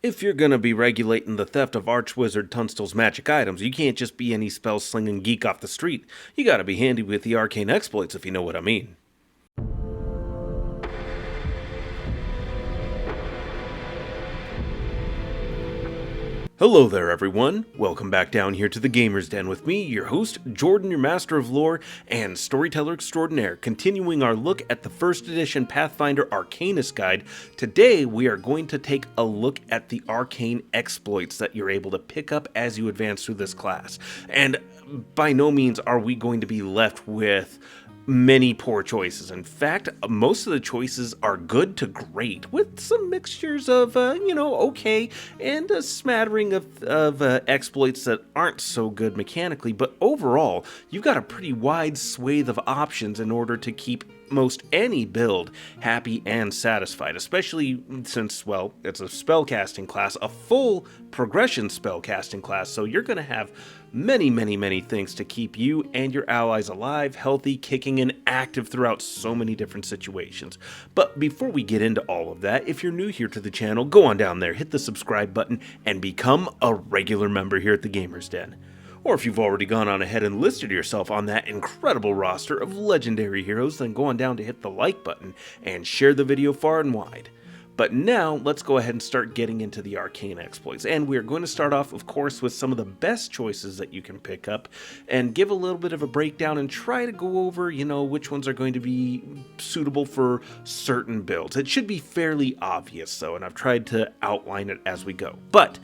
If you're gonna be regulating the theft of Archwizard Tunstall's magic items, you can't just be any spell-slinging geek off the street. You gotta be handy with the arcane exploits, if you know what I mean. Hello there, everyone. Welcome back down here to the Gamer's Den with me, your host, Jordan, your master of lore and storyteller extraordinaire, continuing our look at the first edition Pathfinder Arcanist guide. Today, we are going to take a look at the arcane exploits that you're able to pick up as you advance through this class. And by no means are we going to be left with many poor choices. In fact, most of the choices are good to great, with some mixtures of, okay, and a smattering of exploits that aren't so good mechanically, but overall, you've got a pretty wide swathe of options in order to keep most any build happy and satisfied, especially since, well, it's a spellcasting class, a full progression spellcasting class, so you're going to have many things to keep you and your allies alive, healthy, kicking, and active throughout so many different situations. But before we get into all of that, if you're new here to the channel, go on down there, hit the subscribe button, and become a regular member here at the Gamer's Den. Or if you've already gone on ahead and listed yourself on that incredible roster of legendary heroes, then go on down to hit the like button and share the video far and wide. But now, let's go ahead and start getting into the arcane exploits. And we're going to start off, of course, with some of the best choices that you can pick up and give a little bit of a breakdown and try to go over, which ones are going to be suitable for certain builds. It should be fairly obvious, though, and I've tried to outline it as we go. But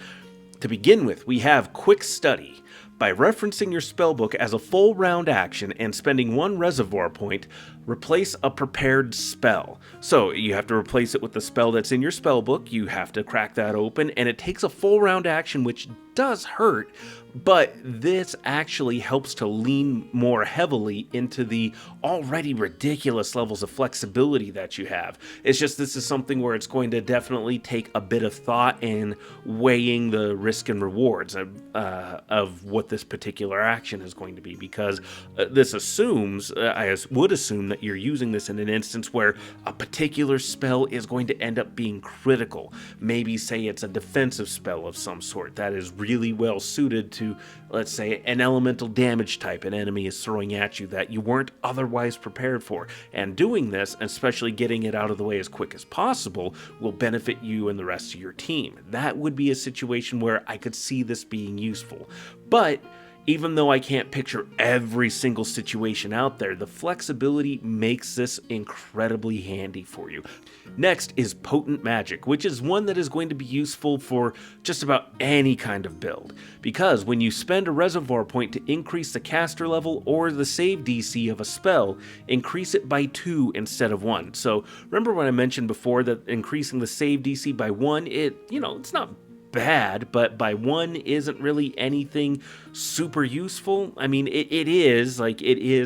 to begin with, we have Quick Study. By referencing your spellbook as a full round action and spending one reservoir point, replace a prepared spell. So you have to replace it with the spell that's in your spellbook, you have to crack that open, and it takes a full round action, which does hurt, but this actually helps to lean more heavily into the already ridiculous levels of flexibility that you have. It's just this is something where it's going to definitely take a bit of thought in weighing the risk and rewards of what this particular action is going to be, because this assumes, I would assume that you're using this in an instance where a particular spell is going to end up being critical. Maybe say it's a defensive spell of some sort that is really well suited to, let's say, an elemental damage type an enemy is throwing at you that you weren't otherwise prepared for. And doing this, especially getting it out of the way as quick as possible, will benefit you and the rest of your team. That would be a situation where I could see this being useful. But even though I can't picture every single situation out there, the flexibility makes this incredibly handy for you. Next is Potent Magic, which is one that is going to be useful for just about any kind of build, because when you spend a reservoir point to increase the caster level or the save DC of a spell, increase it by 2 instead of 1. So remember when I mentioned before that increasing the save DC by 1, it's not bad, but by 1 isn't really anything super useful. I mean, it is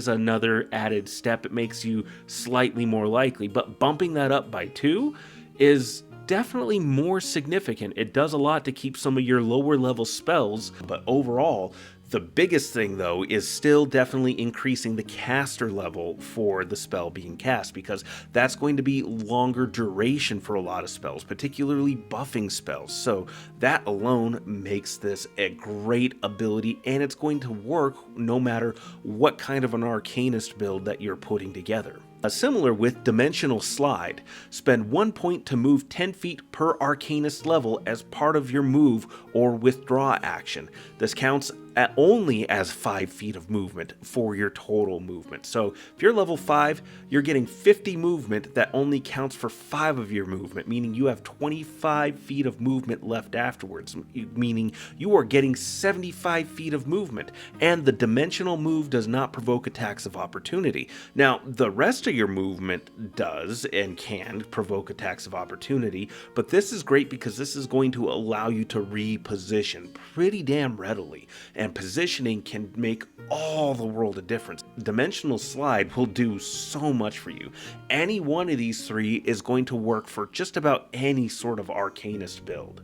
another added step. It makes you slightly more likely, but bumping that up by 2 is definitely more significant. It does a lot to keep some of your lower level spells, but overall, the biggest thing, though, is still definitely increasing the caster level for the spell being cast, because that's going to be longer duration for a lot of spells, particularly buffing spells. So that alone makes this a great ability, and it's going to work no matter what kind of an Arcanist build that you're putting together. Similar with Dimensional Slide, spend 1 point to move 10 feet per Arcanist level as part of your move or withdraw action. This counts only as 5 feet of movement for your total movement. So if you're level 5, you're getting 50 movement that only counts for 5 of your movement, meaning you have 25 feet of movement left afterwards, meaning you are getting 75 feet of movement, and the dimensional move does not provoke attacks of opportunity. Now, the rest of your movement does and can provoke attacks of opportunity, but this is great because this is going to allow you to reposition pretty damn readily, and positioning can make all the world of difference. Dimensional Slide will do so much for you. Any one of these 3 is going to work for just about any sort of Arcanist build.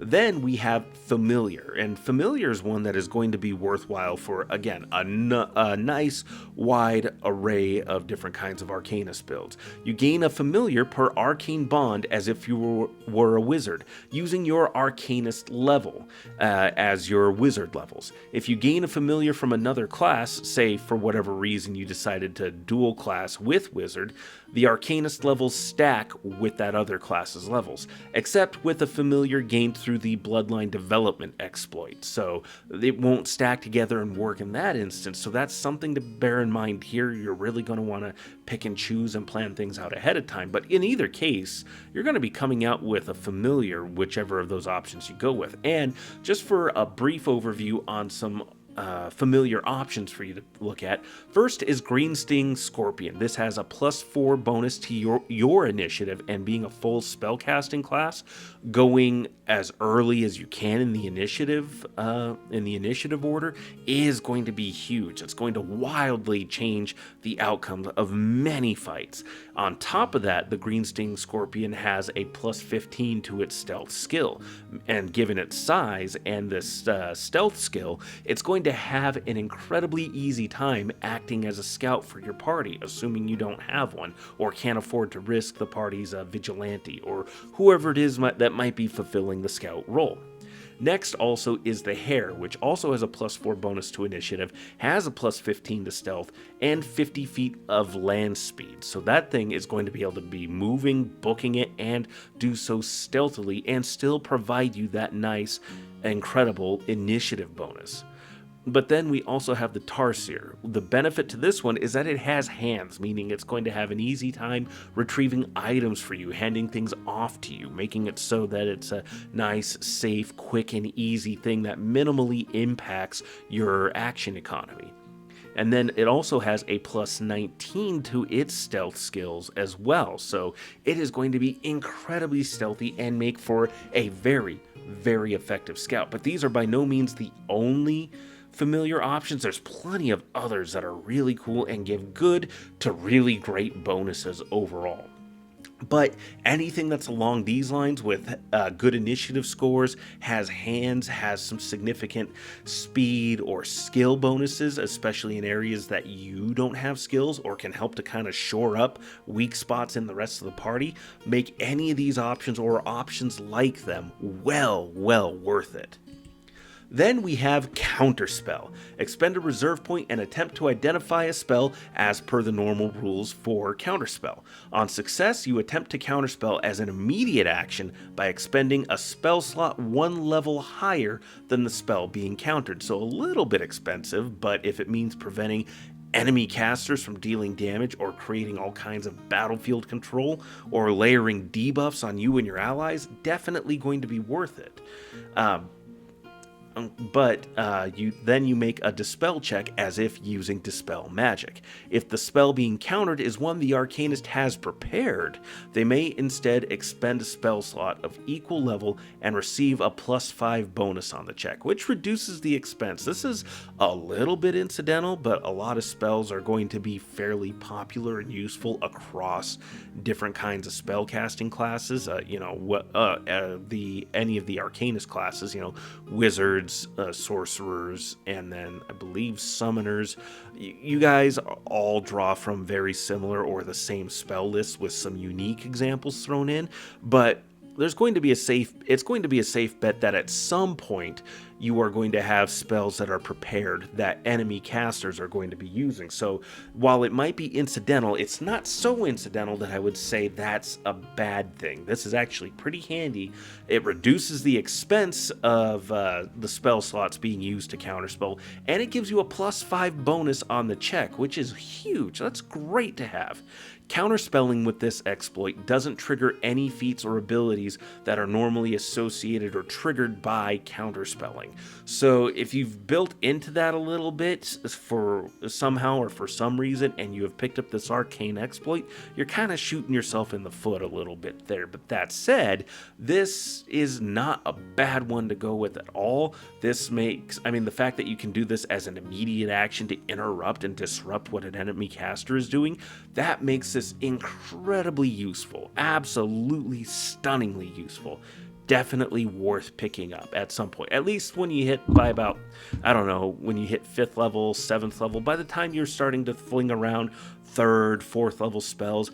Then we have Familiar, and Familiar is one that is going to be worthwhile for, again, a nice wide array of different kinds of Arcanist builds. You gain a Familiar per Arcane Bond as if you were a wizard, using your Arcanist level as your wizard levels. If you gain a Familiar from another class, say for whatever reason you decided to dual class with wizard, the Arcanist levels stack with that other class's levels, except with a Familiar gained through the Bloodline Development exploit, so it won't stack together and work in that instance. So that's something to bear in mind here. You're really going to want to pick and choose and plan things out ahead of time, but in either case, you're going to be coming out with a Familiar, whichever of those options you go with. And just for a brief overview on some familiar options for you to look at. First is Green Sting Scorpion. This has a +4 bonus to your initiative, and being a full spellcasting class, going as early as you can in the initiative order is going to be huge. It's going to wildly change the outcomes of many fights. On top of that, the Green Sting Scorpion has a +15 to its stealth skill, and given its size and this stealth skill, it's going to have an incredibly easy time acting as a scout for your party, assuming you don't have one or can't afford to risk the party's vigilante or whoever it is that might be fulfilling the scout role. Next also is the Hare, which also has a +4 bonus to initiative, has a +15 to stealth, and 50 feet of land speed. So that thing is going to be able to be moving, booking it, and do so stealthily and still provide you that nice, incredible initiative bonus. But then we also have the Tarsier. The benefit to this one is that it has hands, meaning it's going to have an easy time retrieving items for you, handing things off to you, making it so that it's a nice, safe, quick, and easy thing that minimally impacts your action economy. And then it also has a +19 to its stealth skills as well, so it is going to be incredibly stealthy and make for a very, very effective scout. But these are by no means the only familiar options. There's plenty of others that are really cool and give good to really great bonuses overall. But anything that's along these lines with good initiative scores, has hands, has some significant speed or skill bonuses, especially in areas that you don't have skills or can help to kind of shore up weak spots in the rest of the party, make any of these options or options like them well worth it. Then we have Counterspell. Expend a reserve point and attempt to identify a spell as per the normal rules for Counterspell. On success, you attempt to Counterspell as an immediate action by expending a spell slot 1 level higher than the spell being countered. So a little bit expensive, but if it means preventing enemy casters from dealing damage or creating all kinds of battlefield control or layering debuffs on you and your allies, definitely going to be worth it. But you make a Dispel check as if using Dispel magic. If the spell being countered is one the Arcanist has prepared, they may instead expend a spell slot of equal level and receive a +5 bonus on the check, which reduces the expense. This is a little bit incidental, but a lot of spells are going to be fairly popular and useful across different kinds of spell casting classes. Any of the Arcanist classes, wizards, sorcerers, and then I believe summoners. You guys all draw from very similar or the same spell lists with some unique examples thrown in, but it's going to be a safe bet that at some point you are going to have spells that are prepared that enemy casters are going to be using. So while it might be incidental, it's not so incidental that I would say that's a bad thing. This is actually pretty handy. It reduces the expense of the spell slots being used to counterspell, and it gives you a +5 bonus on the check, which is huge. That's great to have. Counterspelling with this exploit doesn't trigger any feats or abilities that are normally associated or triggered by counterspelling. So if you've built into that a little bit for somehow or for some reason and you have picked up this arcane exploit, you're kind of shooting yourself in the foot a little bit there. But that said, this is not a bad one to go with at all. The fact that you can do this as an immediate action to interrupt and disrupt what an enemy caster is doing, that makes this incredibly useful, absolutely stunningly useful. definitely worth picking up at some point. At least when you hit by about, I don't know, when you hit 5th level, 7th level, by the time you're starting to fling around 3rd, 4th level spells,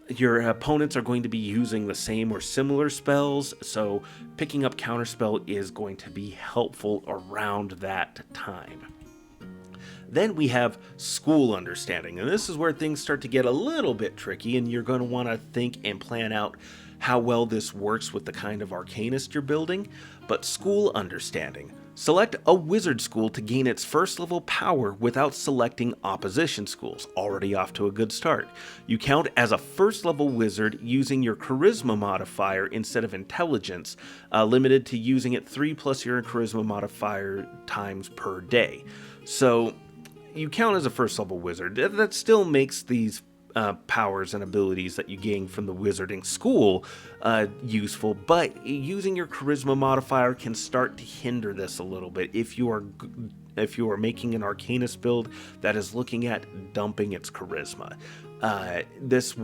your opponents are going to be using the same or similar spells, so picking up Counterspell is going to be helpful around that time. Then we have School Understanding, and this is where things start to get a little bit tricky, and you're going to want to think and plan out how well this works with the kind of Arcanist you're building. But School Understanding. Select a wizard school to gain its 1st level power without selecting opposition schools. Already off to a good start. You count as a 1st level wizard using your charisma modifier instead of intelligence, limited to using it 3 plus your charisma modifier times per day. So you count as a 1st level wizard. That still makes these powers and abilities that you gain from the wizarding school useful, but using your charisma modifier can start to hinder this a little bit if you are making an Arcanist build that is looking at dumping its charisma. This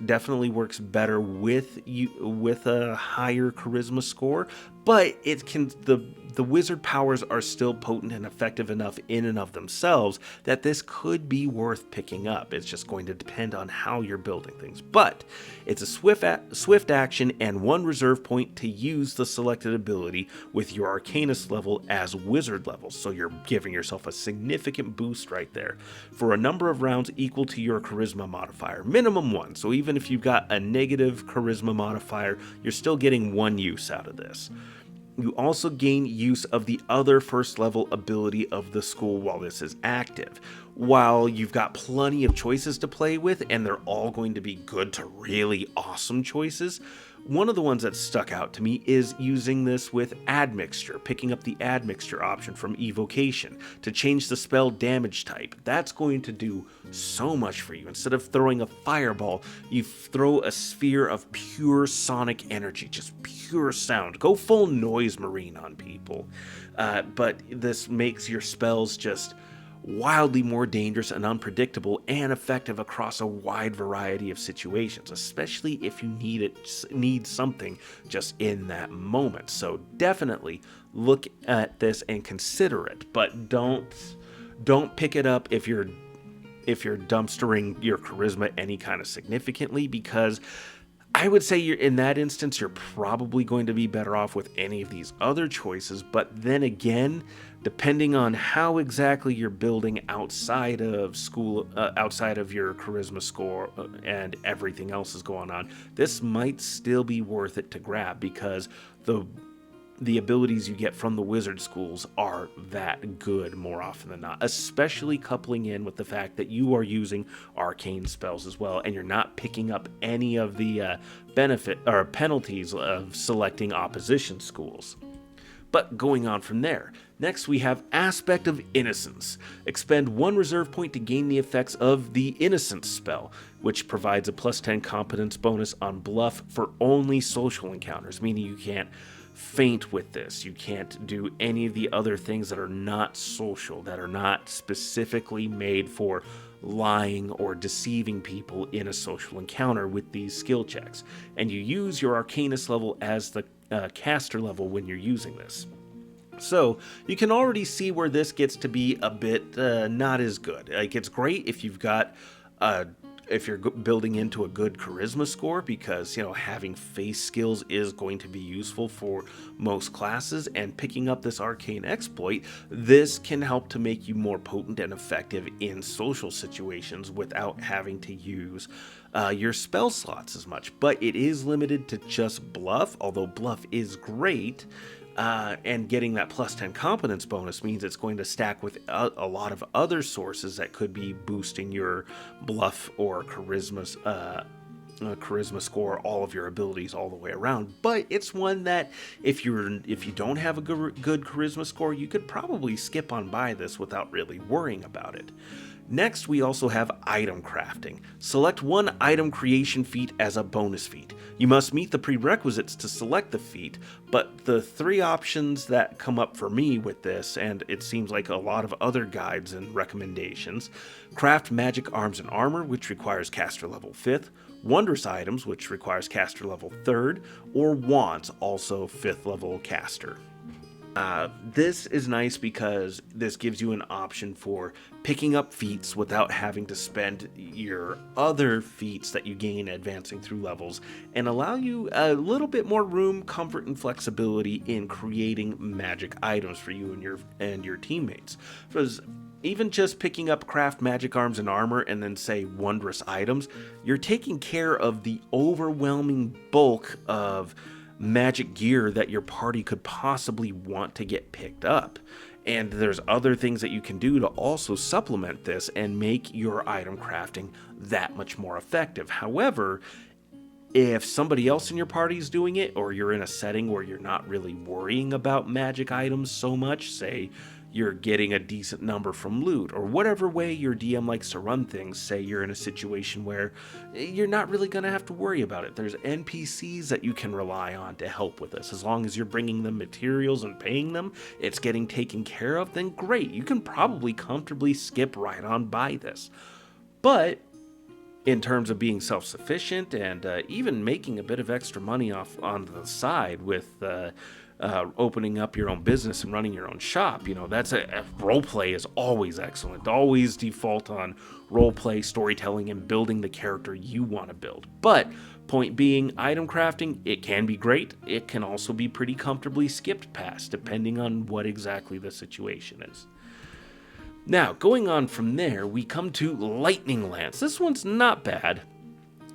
definitely works better with a higher charisma score, but the wizard powers are still potent and effective enough in and of themselves that this could be worth picking up. It's just going to depend on how you're building things. But it's a swift action and 1 reserve point to use the selected ability with your Arcanist level as wizard level, so you're giving yourself a significant boost right there for a number of rounds equal to your charisma modifier, minimum 1. So even if you've got a negative charisma modifier, you're still getting 1 use out of this. You also gain use of the other 1st level ability of the school while this is active. While you've got plenty of choices to play with, and they're all going to be good to really awesome choices, one of the ones that stuck out to me is using this with Admixture, picking up the Admixture option from Evocation to change the spell damage type. That's going to do so much for you. Instead of throwing a fireball, you throw a sphere of pure sonic energy, just pure sound. Go full noise marine on people. But this makes your spells just wildly more dangerous and unpredictable and effective across a wide variety of situations, especially if you need something just in that moment. So definitely look at this and consider it, but don't pick it up if you're dumpstering your charisma any kind of significantly, because I would say in that instance, you're probably going to be better off with any of these other choices. But then again, depending on how exactly you're building outside of your charisma score and everything else is going on, this might still be worth it to grab, because the abilities you get from the wizard schools are that good more often than not, especially coupling in with the fact that you are using arcane spells as well, and you're not picking up any of the benefit or penalties of selecting opposition schools. But going on from there, next we have Aspect of Innocence. Expend 1 reserve point to gain the effects of the Innocence spell, which provides a +10 competence bonus on bluff for only social encounters, meaning you can't feint with this. You can't do any of the other things that are not social, that are not specifically made for lying or deceiving people in a social encounter with these skill checks. And you use your Arcanist level as the caster level when you're using this. So you can already see where this gets to be a bit not as good. Like, it's great if you've got if you're building into a good charisma score, because having face skills is going to be useful for most classes, and picking up this arcane exploit, this can help to make you more potent and effective in social situations without having to use your spell slots as much. But it is limited to just bluff, although bluff is great. And getting that +10 competence bonus means it's going to stack with a lot of other sources that could be boosting your bluff or charisma score, all of your abilities all the way around. But it's one that if you don't have a good charisma score, you could probably skip on by this without really worrying about it. Next, we also have item crafting. Select 1 item creation feat as a bonus feat. You must meet the prerequisites to select the feat, but the 3 options that come up for me with this, and it seems like a lot of other guides and recommendations: craft magic arms and armor, which requires caster level 5th, wondrous items, which requires caster level 3rd, or wands, also 5th level caster. This is nice because this gives you an option for picking up feats without having to spend your other feats that you gain advancing through levels, and allow you a little bit more room, comfort, and flexibility in creating magic items for you and your teammates. Because even just picking up craft magic arms and armor and then say wondrous items, you're taking care of the overwhelming bulk of magic gear that your party could possibly want to get picked up. And there's other things that you can do to also supplement this and make your item crafting that much more effective. However, if somebody else in your party is doing it, or you're in a setting where you're not really worrying about magic items so much, say you're getting a decent number from loot, or whatever way your DM likes to run things, say you're in a situation where you're not really going to have to worry about it. There's NPCs that you can rely on to help with this. As long as you're bringing them materials and paying them, it's getting taken care of, then great. You can probably comfortably skip right on by this. But in terms of being self-sufficient and even making a bit of extra money off on the side with opening up your own business and running your own shop, that's a roleplay is always excellent. Always default on roleplay, storytelling, and building the character you want to build. But point being, item crafting, it can be great. It can also be pretty comfortably skipped past, depending on what exactly the situation is. Now, going on from there, we come to Lightning Lance. This one's not bad.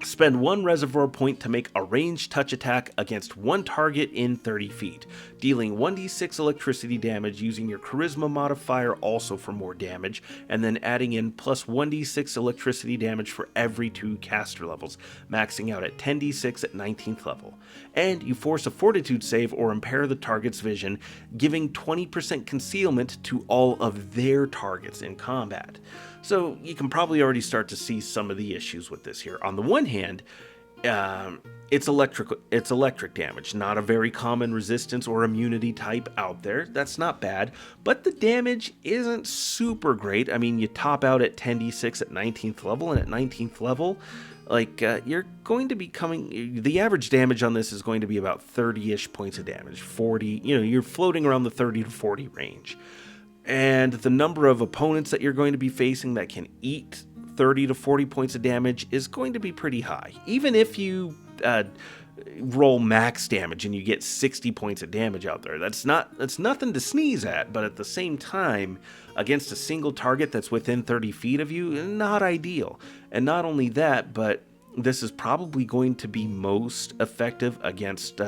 Spend 1 reservoir point to make a ranged touch attack against one target in 30 feet, dealing 1d6 electricity damage using your charisma modifier also for more damage, and then adding in plus 1d6 electricity damage for every 2 caster levels, maxing out at 10d6 at 19th level. And you force a fortitude save or impair the target's vision, giving 20% concealment to all of their targets in combat. So you can probably already start to see some of the issues with this here. On the one hand, it's electric damage, not a very common resistance or immunity type out there. That's not bad, but the damage isn't super great. I mean, you top out at 10d6 at 19th level, and at 19th level, you're going to be the average damage on this is going to be about 30-ish points of damage, 40, you're floating around the 30 to 40 range. And the number of opponents that you're going to be facing that can eat 30 to 40 points of damage is going to be pretty high. Even if you roll max damage and you get 60 points of damage out there, that's nothing to sneeze at, but at the same time, against a single target that's within 30 feet of you, not ideal. And not only that, but this is probably going to be most effective against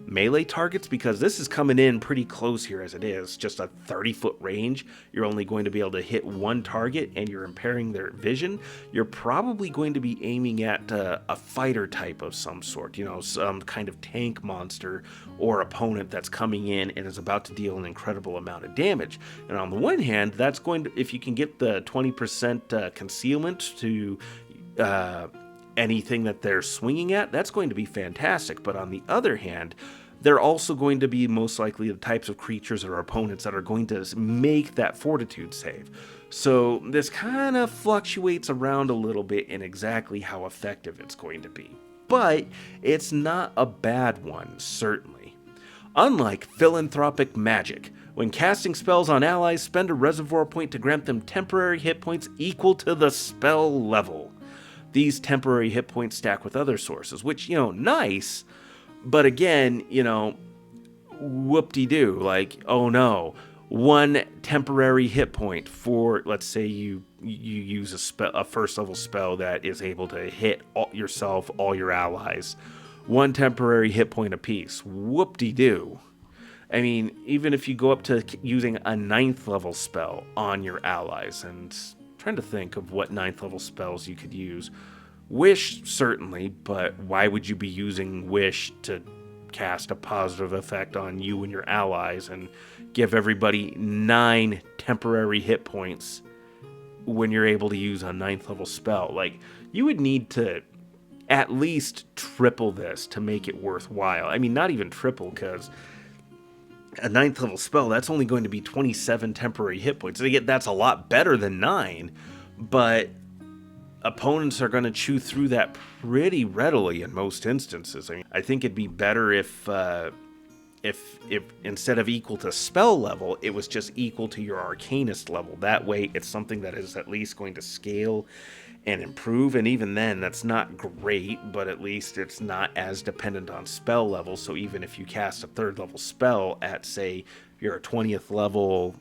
melee targets, because this is coming in pretty close here as it is. Just a 30-foot range. You're only going to be able to hit one target, and you're impairing their vision. You're probably going to be aiming at a fighter type of some sort, some kind of tank monster or opponent that's coming in and is about to deal an incredible amount of damage. And on the one hand, that's going to, if you can get the 20% concealment to anything that they're swinging at, that's going to be fantastic. But on the other hand, they're also going to be most likely the types of creatures or opponents that are going to make that fortitude save. So this kind of fluctuates around a little bit in exactly how effective it's going to be. But it's not a bad one, certainly. Unlike philanthropic magic, when casting spells on allies, spend a reservoir point to grant them temporary hit points equal to the spell level. These temporary hit points stack with other sources, which, nice, but again, whoop-de-doo, oh no, 1 temporary hit point for, let's say you use a first level spell that is able to hit yourself, all your allies, 1 temporary hit point apiece, whoop-de-doo. I mean, even if you go up to using a 9th level spell on your allies, and trying to think of what 9th level spells you could use. Wish, certainly, but why would you be using Wish to cast a positive effect on you and your allies and give everybody 9 temporary hit points when you're able to use a 9th level spell? You would need to at least triple this to make it worthwhile. I mean, not even triple, because a 9th level spell, that's only going to be 27 temporary hit points. Again, that's a lot better than 9, but opponents are going to chew through that pretty readily in most instances. I mean, I think it'd be better if instead of equal to spell level, it was just equal to your Arcanist level. That way, it's something that is at least going to scale and improve, and even then, that's not great, but at least it's not as dependent on spell level. So even if you cast a 3rd level spell at, say, you're a 20th level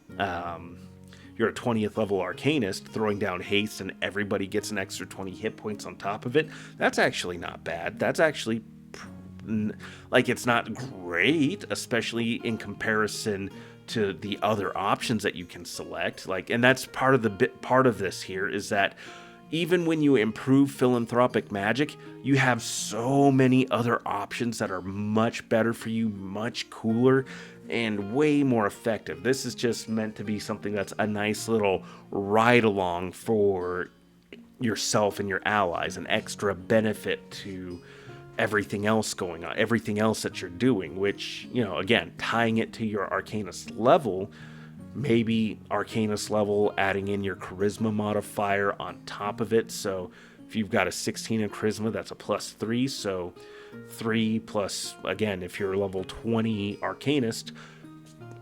Arcanist, throwing down haste and everybody gets an extra 20 hit points on top of it, that's actually not bad. That's actually, like, it's not great, especially in comparison to the other options that you can select. Like, and that's part of this here is that even when you improve philanthropic magic, you have so many other options that are much better for you, much cooler, and way more effective. This is just meant to be something that's a nice little ride-along for yourself and your allies, an extra benefit to everything else going on, everything else that you're doing, which, you know, again, tying it to your Arcanist level, maybe Arcanist level, adding in your Charisma modifier on top of it. So if you've got a 16 in Charisma, that's a +3. So 3 plus, again, if you're level 20 Arcanist,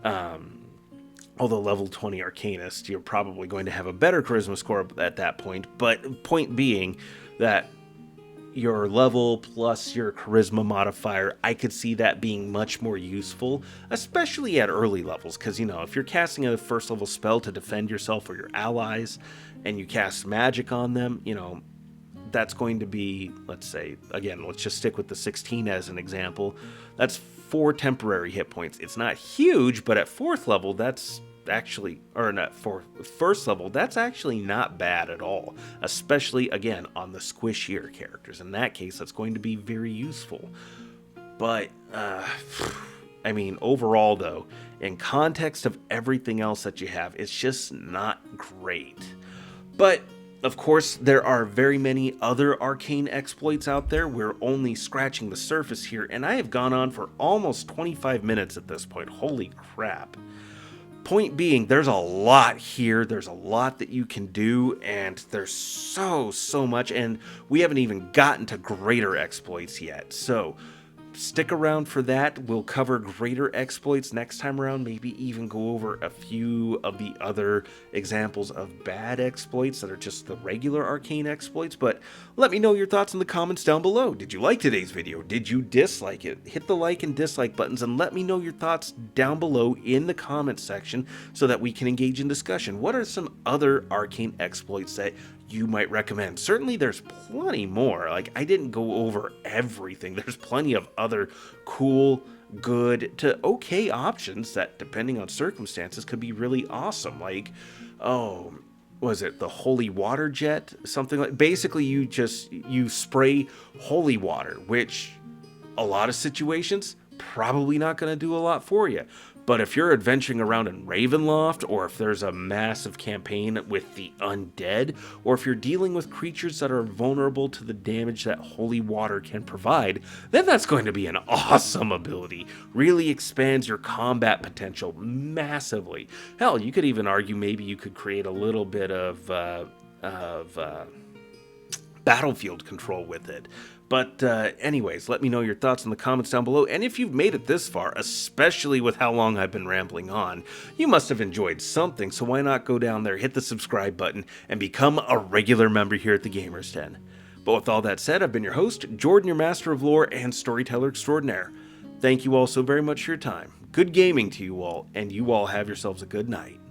although level 20 Arcanist, you're probably going to have a better Charisma score at that point. But point being that your level plus your Charisma modifier, I could see that being much more useful, especially at early levels, because, you know, if you're casting a 1st level spell to defend yourself or your allies, and you cast magic on them, you know, that's going to be, let's say, again, let's just stick with the 16 as an example, that's 4 temporary hit points. It's not huge, but at 4th level, that's actually, or not, for 1st level, that's actually not bad at all, especially, again, on the squishier characters. In that case, that's going to be very useful. But I mean, overall though, in context of everything else that you have, it's just not great. But of course, there are very many other arcane exploits out there. We're only scratching the surface here, and I have gone on for almost 25 minutes at this point. Holy crap. Point being, there's a lot here, there's a lot that you can do, and there's so much, and we haven't even gotten to greater exploits yet. So stick around for that. We'll cover greater exploits next time around, maybe even go over a few of the other examples of bad exploits that are just the regular arcane exploits. But let me know your thoughts in the comments down below. Did you like today's video? Did you dislike it? Hit the like and dislike buttons and let me know your thoughts down below in the comments section so that we can engage in discussion. What are some other arcane exploits that you might recommend? Certainly there's plenty more. Like, I didn't go over everything. There's plenty of other cool, good to okay options that, depending on circumstances, could be really awesome. Like, oh, was it the holy water jet? Something like, basically you spray holy water, which a lot of situations probably not going to do a lot for you. But if you're adventuring around in Ravenloft, or if there's a massive campaign with the undead, or if you're dealing with creatures that are vulnerable to the damage that holy water can provide, then that's going to be an awesome ability. Really expands your combat potential massively. Hell, you could even argue maybe you could create a little bit of battlefield control with it. But anyways, let me know your thoughts in the comments down below, and if you've made it this far, especially with how long I've been rambling on, you must have enjoyed something, so why not go down there, hit the subscribe button, and become a regular member here at the Gamers Den. But with all that said, I've been your host, Jordan, your master of lore and storyteller extraordinaire. Thank you all so very much for your time. Good gaming to you all, and you all have yourselves a good night.